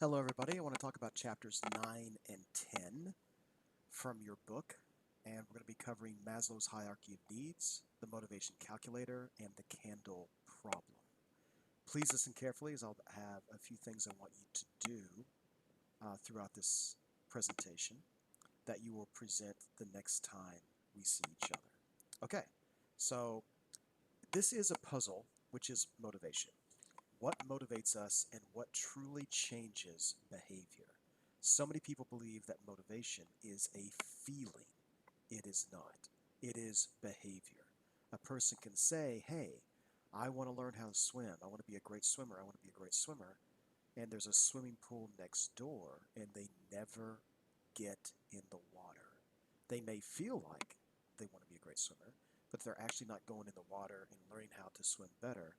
Hello, everybody. I want to talk about chapters 9 and 10 from your book, and we're going to be covering Maslow's hierarchy of needs, the motivation calculator, and the candle problem. Please listen carefully, as I'll have a few things I want you to do throughout this presentation that you will present the next time we see each other. Okay, so this is a puzzle, which is motivation. What motivates us and what truly changes behavior? So many people believe that motivation is a feeling. It is not. It is behavior. A person can say, hey, I want to learn how to swim. I want to be a great swimmer. I want to be a great swimmer. And there's a swimming pool next door, and they never get in the water. They may feel like they want to be a great swimmer, but if they're actually not going in the water and learning how to swim better,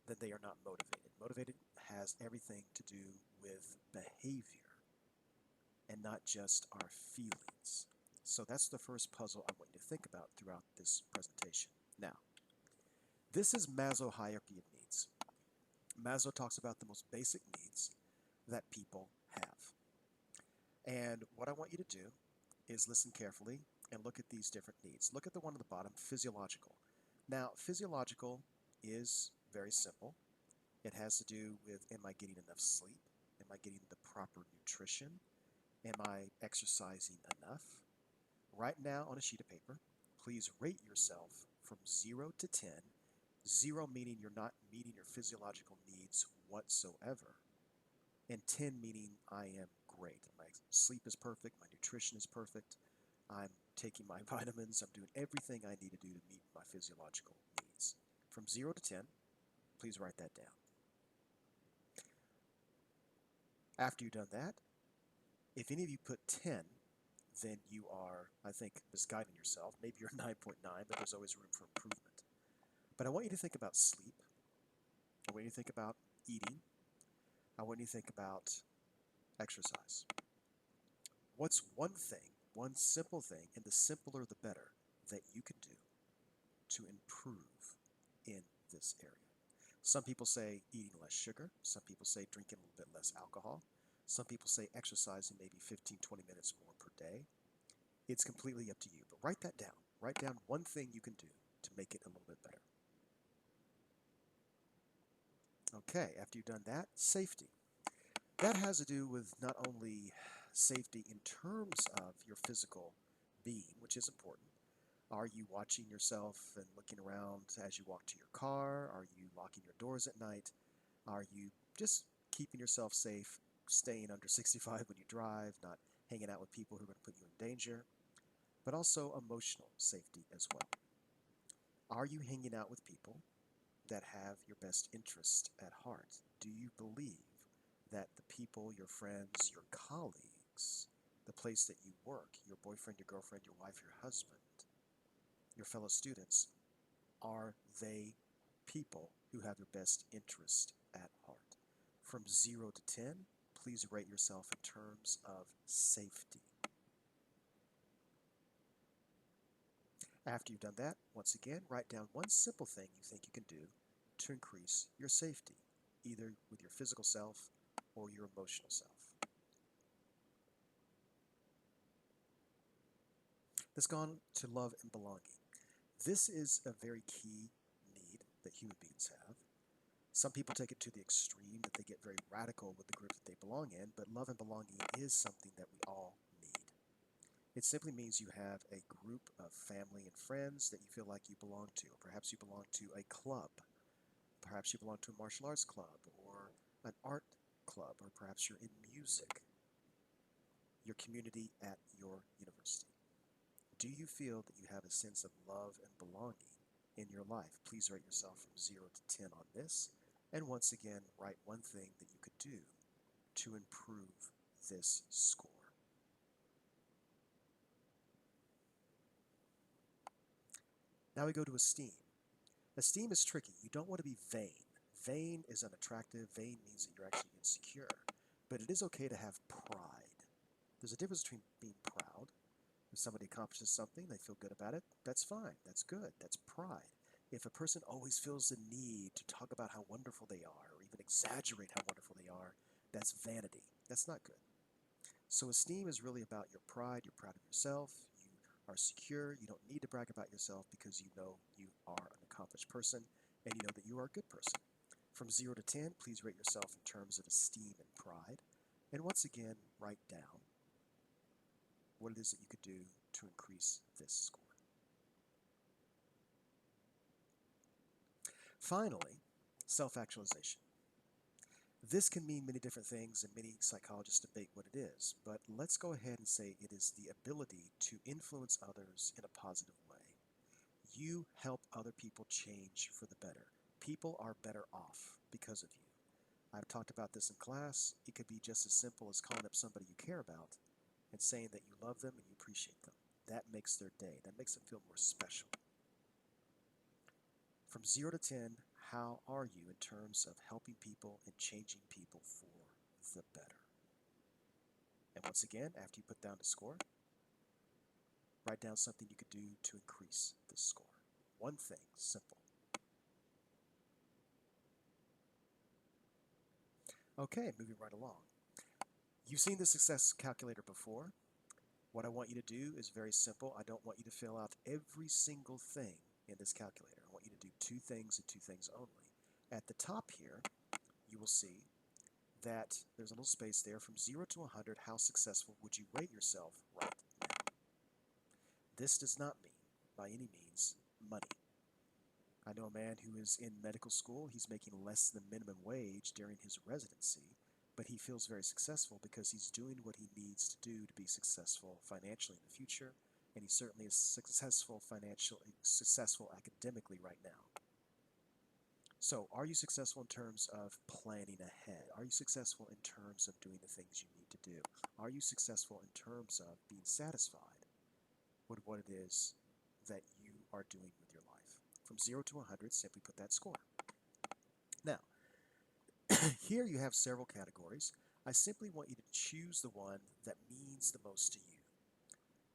then they are not motivated. Motivated has everything to do with behavior and not just our feelings. So that's the first puzzle I want you to think about throughout this presentation. Now, this is Maslow's hierarchy of needs. Maslow talks about the most basic needs that people have. And what I want you to do is listen carefully and look at these different needs. Look at the one at the bottom, physiological. Now, physiological is very simple. It has to do with, am I getting enough sleep? Am I getting the proper nutrition? Am I exercising enough? Right now on a sheet of paper, please rate yourself from 0 to 10. 0 meaning you're not meeting your physiological needs whatsoever, and 10 meaning I am great. My sleep is perfect, my nutrition is perfect, I'm taking my vitamins, I'm doing everything I need to do to meet my physiological needs. From 0 to 10, please write that down. After you've done that, if any of you put 10, then you are, I think, misguiding yourself. Maybe you're 9.9, but there's always room for improvement. But I want you to think about sleep. I want you to think about eating. I want you to think about exercise. What's one thing, one simple thing, and the simpler the better, that you can do to improve in this area? Some people say eating less sugar. Some people say drinking a little bit less alcohol. Some people say exercising maybe 15, 20 minutes more per day. It's completely up to you, but write that down. Write down one thing you can do to make it a little bit better. Okay, after you've done that, safety. That has to do with not only safety in terms of your physical being, which is important. Are you watching yourself and looking around as you walk to your car? Are you locking your doors at night? Are you just keeping yourself safe, staying under 65 when you drive, not hanging out with people who are going to put you in danger? But also emotional safety as well. Are you hanging out with people that have your best interest at heart? Do you believe that the people, your friends, your colleagues, the place that you work, your boyfriend, your girlfriend, your wife, your husband, your fellow students, are they people who have your best interest at heart? From 0 to 10, please rate yourself in terms of safety. After you've done that, once again, write down one simple thing you think you can do to increase your safety, either with your physical self or your emotional self. Let's go on to love and belonging. This is a very key need that human beings have. Some people take it to the extreme that they get very radical with the group that they belong in, but love and belonging is something that we all need. It simply means you have a group of family and friends that you feel like you belong to. Perhaps you belong to a club. Perhaps you belong to a martial arts club or an art club, or perhaps you're in music, your community at your university. Do you feel that you have a sense of love and belonging in your life? Please rate yourself from 0 to 10 on this. And once again, write one thing that you could do to improve this score. Now we go to esteem. Esteem is tricky. You don't want to be vain. Vain is unattractive. Vain means that you're actually insecure. But it is okay to have pride. There's a difference between being proud. If somebody accomplishes something, they feel good about it, that's fine. That's good. That's pride. If a person always feels the need to talk about how wonderful they are, or even exaggerate how wonderful they are, that's vanity. That's not good. So esteem is really about your pride. You're proud of yourself. You are secure. You don't need to brag about yourself because you know you are an accomplished person and you know that you are a good person. From 0 to 10, please rate yourself in terms of esteem and pride. And once again, write down what it is that you could do to increase this score. Finally, self-actualization. This can mean many different things, and many psychologists debate what it is, but let's go ahead and say it is the ability to influence others in a positive way. You help other people change for the better. People are better off because of you. I've talked about this in class. It could be just as simple as calling up somebody you care about and saying that you love them and you appreciate them. That makes their day. That makes them feel more special. From 0 to 10, how are you in terms of helping people and changing people for the better? And once again, after you put down the score, write down something you could do to increase the score. One thing, simple. Okay, moving right along. You've seen the success calculator before. What I want you to do is very simple. I don't want you to fill out every single thing in this calculator. I want you to do 2 things and 2 things only. At the top here, you will see that there's a little space there. From 0 to 100, how successful would you rate yourself right now? This does not mean, by any means, money. I know a man who is in medical school. He's making less than minimum wage during his residency, but he feels very successful because he's doing what he needs to do to be successful financially in the future, and he certainly is successful financially, successful academically right now. So, are you successful in terms of planning ahead? Are you successful in terms of doing the things you need to do? Are you successful in terms of being satisfied with what it is that you are doing with your life? From 0 to 100, simply put that score. Now, here you have several categories. I simply want you to choose the one that means the most to you.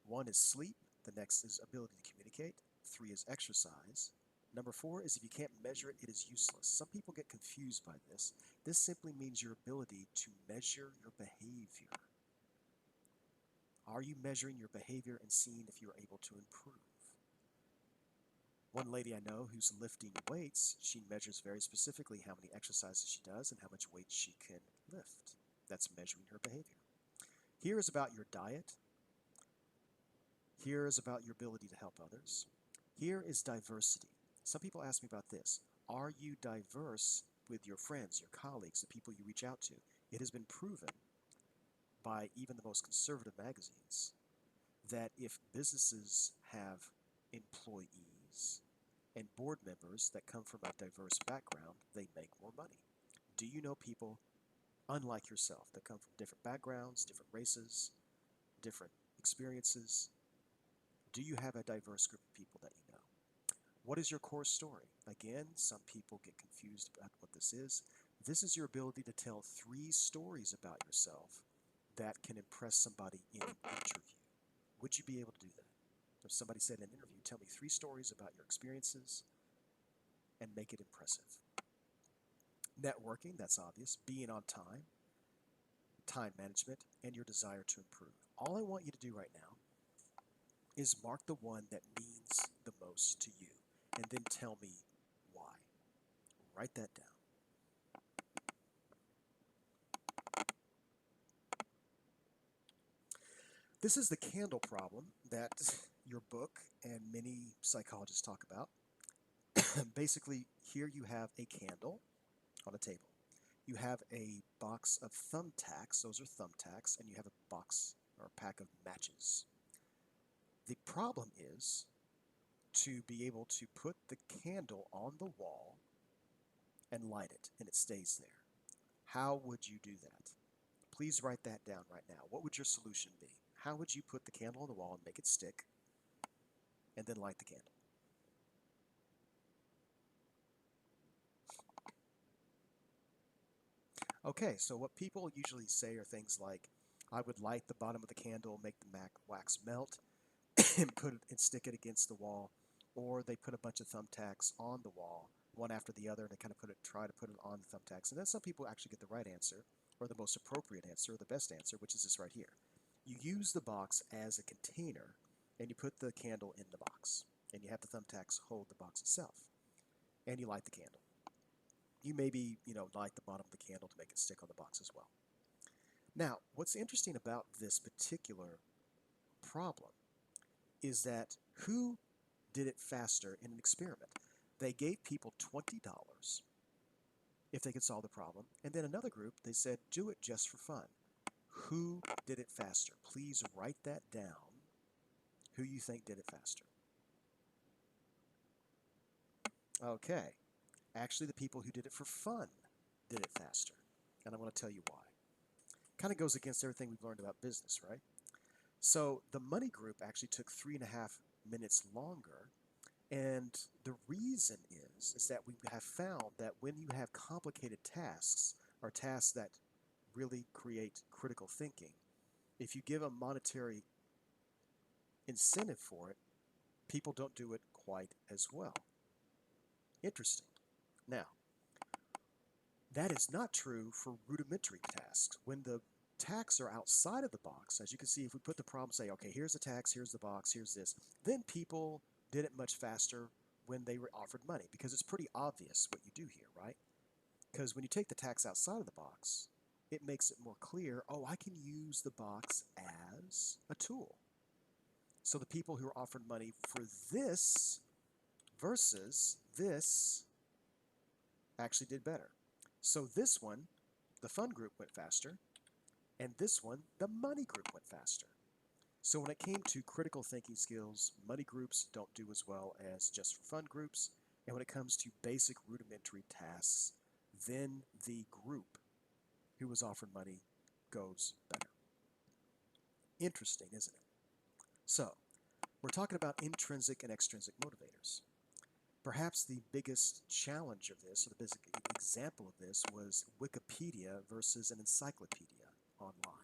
1 is sleep. The next is ability to communicate. 3 is exercise. Number 4 is if you can't measure it, it is useless. Some people get confused by this. This simply means your ability to measure your behavior. Are you measuring your behavior and seeing if you're able to improve? One lady I know who's lifting weights, she measures very specifically how many exercises she does and how much weight she can lift. That's measuring her behavior. Here is about your diet. Here is about your ability to help others. Here is diversity. Some people ask me about this. Are you diverse with your friends, your colleagues, the people you reach out to? It has been proven by even the most conservative magazines that if businesses have employees and board members that come from a diverse background, they make more money. Do you know people unlike yourself that come from different backgrounds, different races, different experiences? Do you have a diverse group of people that you know? What is your core story? Again, some people get confused about what this is. This is your ability to tell 3 stories about yourself that can impress somebody in an interview. Would you be able to do that? If somebody said in an interview, tell me 3 stories about your experiences and make it impressive. Networking, that's obvious. Being on time management, and your desire to improve. All I want you to do right now is mark the one that means the most to you, and then tell me why. Write that down. This is the candle problem that your book and many psychologists talk about. Basically, here you have a candle on a table. You have a box of thumbtacks, those are thumbtacks, and you have a box or a pack of matches. The problem is to be able to put the candle on the wall and light it, and it stays there. How would you do that? Please write that down right now. What would your solution be? How would you put the candle on the wall and make it stick, and then light the candle? Okay, so what people usually say are things like, I would light the bottom of the candle, make the wax melt, and put it and stick it against the wall, or they put a bunch of thumbtacks on the wall, one after the other, and they kind of try to put it on the thumbtacks. And then some people actually get the right answer, or the most appropriate answer, or the best answer, which is this right here. You use the box as a container, and you put the candle in the box, and you have the thumbtacks hold the box itself, and you light the candle. You maybe, light the bottom of the candle to make it stick on the box as well. Now, what's interesting about this particular problem is that who did it faster in an experiment? They gave people $20 if they could solve the problem, and then another group, they said, do it just for fun. Who did it faster? Please write that down, who you think did it faster. Okay, actually the people who did it for fun did it faster, and I'm going to tell you why. Kind of goes against everything we've learned about business, right? So the money group actually took 3.5 minutes longer, and the reason is that we have found that when you have complicated tasks, or tasks that really create critical thinking, if you give a monetary incentive for it, people don't do it quite as well. Interesting. Now, that is not true for rudimentary tasks. When the tasks are outside of the box, as you can see, if we put the problem, say, okay, here's the task, here's the box, here's this, then people did it much faster when they were offered money, because it's pretty obvious what you do here, right? Because when you take the task outside of the box, it makes it more clear, oh, I can use the box as a tool. So the people who are offered money for this versus this actually did better. So this one, the fun group, went faster, and this one, the money group, went faster. So when it came to critical thinking skills, money groups don't do as well as just for fun groups, and when it comes to basic rudimentary tasks, then the group who was offered money goes better. Interesting, isn't it? So, we're talking about intrinsic and extrinsic motivators. Perhaps the biggest challenge of this, or the biggest example of this, was Wikipedia versus an encyclopedia online.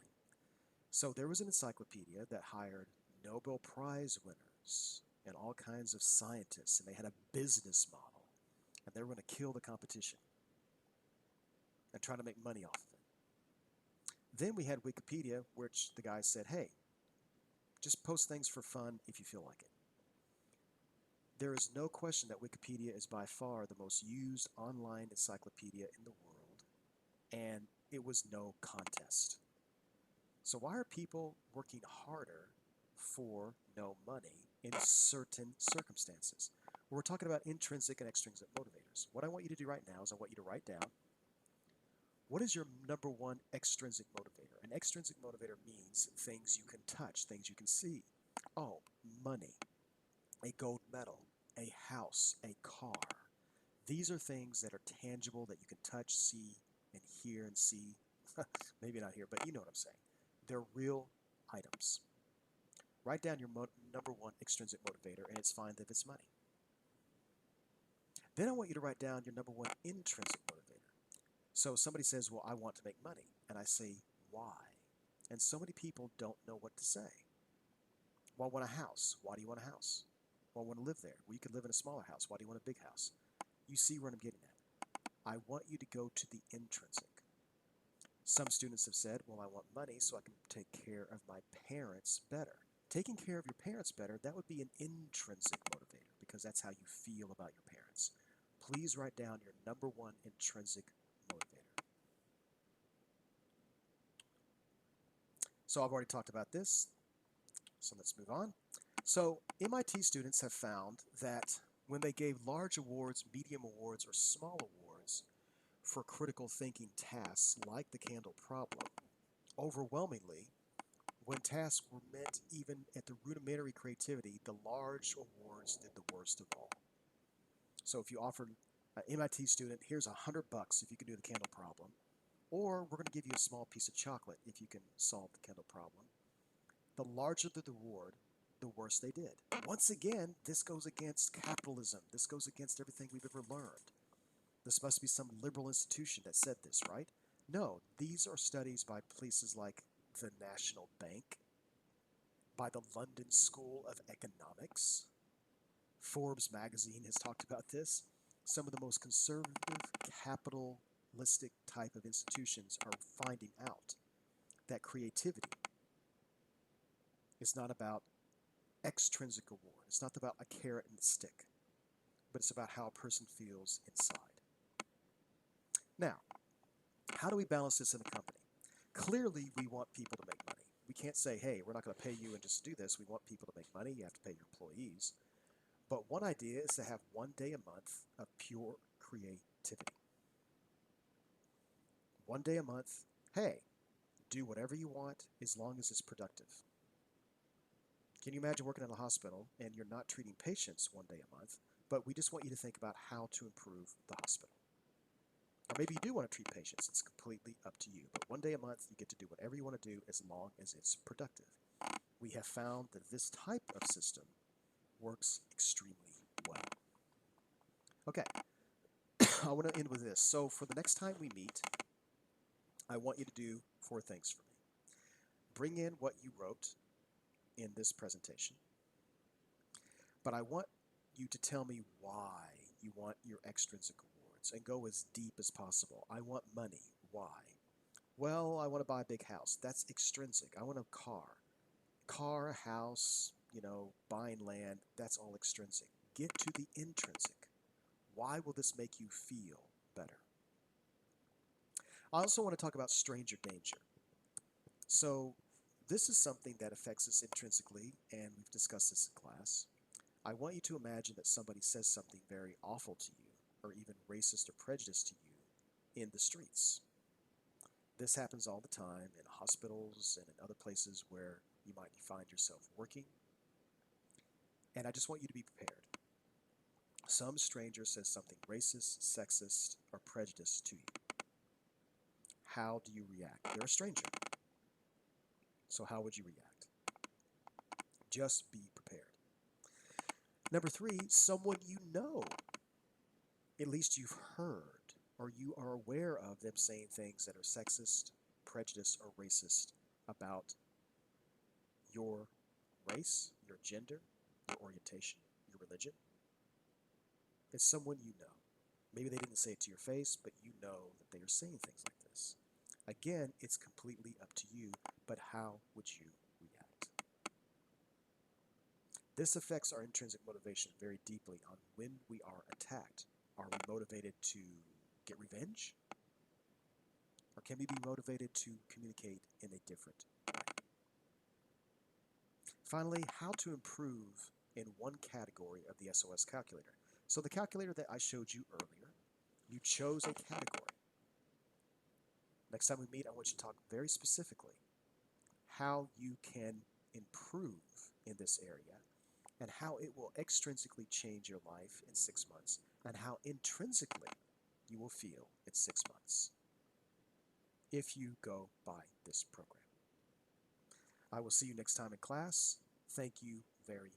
So there was an encyclopedia that hired Nobel Prize winners and all kinds of scientists, and they had a business model, and they were going to kill the competition and try to make money off of it. Then we had Wikipedia, which the guy said, hey, just post things for fun if you feel like it. There is no question that Wikipedia is by far the most used online encyclopedia in the world, and it was no contest. So why are people working harder for no money in certain circumstances? We're talking about intrinsic and extrinsic motivators. What I want you to do right now is I want you to write down, what is your number one extrinsic motivator? An extrinsic motivator means things you can touch, things you can see. Oh, money, a gold medal, a house, a car. These are things that are tangible, that you can touch, see, and hear and see. Maybe not here, but you know what I'm saying. They're real items. Write down your number one extrinsic motivator, and it's fine if it's money. Then I want you to write down your number one intrinsic motivator. So somebody says, well, I want to make money. And I say, why? And so many people don't know what to say. Well, I want a house. Why do you want a house? Well, I want to live there. Well, you could live in a smaller house. Why do you want a big house? You see where I'm getting at. I want you to go to the intrinsic. Some students have said, well, I want money so I can take care of my parents better. Taking care of your parents better, that would be an intrinsic motivator, because that's how you feel about your parents. Please write down your number one intrinsic motivator. So I've already talked about this, so let's move on. So MIT students have found that when they gave large awards, medium awards, or small awards for critical thinking tasks like the candle problem, overwhelmingly, when tasks were met even at the rudimentary creativity, the large awards did the worst of all. So if you offered an MIT student, here's $100 if you can do the candle problem, or we're going to give you a small piece of chocolate if you can solve the candle problem, the larger the reward, the worse they did. Once again, this goes against capitalism. This goes against everything we've ever learned. This must be some liberal institution that said this, right? No, these are studies by places like the National Bank, by the London School of Economics. Forbes magazine has talked about this. Some of the most conservative capital capitalistic type of institutions are finding out that creativity is not about extrinsic reward. It's not about a carrot and a stick, but it's about how a person feels inside. Now, how do we balance this in a company? Clearly, we want people to make money. We can't say, hey, we're not going to pay you and just do this. We want people to make money. You have to pay your employees. But one idea is to have one day a month of pure creativity. One day a month, hey, do whatever you want as long as it's productive. Can you imagine working in a hospital and you're not treating patients one day a month, but we just want you to think about how to improve the hospital? Or maybe you do want to treat patients. It's completely up to you. But one day a month, you get to do whatever you want to do as long as it's productive. We have found that this type of system works extremely well. Okay, I want to end with this. So for the next time we meet, I want you to do 4 things for me. Bring in what you wrote in this presentation, but I want you to tell me why you want your extrinsic rewards and go as deep as possible. I want money. Why? Well, I want to buy a big house. That's extrinsic. I want a car. Car, house, buying land, that's all extrinsic. Get to the intrinsic. Why will this make you feel better? I also want to talk about stranger danger. So this is something that affects us intrinsically, and we've discussed this in class. I want you to imagine that somebody says something very awful to you, or even racist or prejudiced to you in the streets. This happens all the time in hospitals and in other places where you might find yourself working. And I just want you to be prepared. Some stranger says something racist, sexist, or prejudiced to you. How do you react? They're a stranger. So how would you react? Just be prepared. Number 3, someone you know. At least you've heard or you are aware of them saying things that are sexist, prejudiced, or racist about your race, your gender, your orientation, your religion. It's someone you know. Maybe they didn't say it to your face, but you know that they are saying things like this. Again, it's completely up to you, but how would you react? This affects our intrinsic motivation very deeply on when we are attacked. Are we motivated to get revenge? Or can we be motivated to communicate in a different way? Finally, how to improve in one category of the SOS calculator. So the calculator that I showed you earlier, you chose a category. Next time we meet, I want you to talk very specifically how you can improve in this area and how it will extrinsically change your life in 6 months and how intrinsically you will feel in 6 months if you go by this program. I will see you next time in class. Thank you very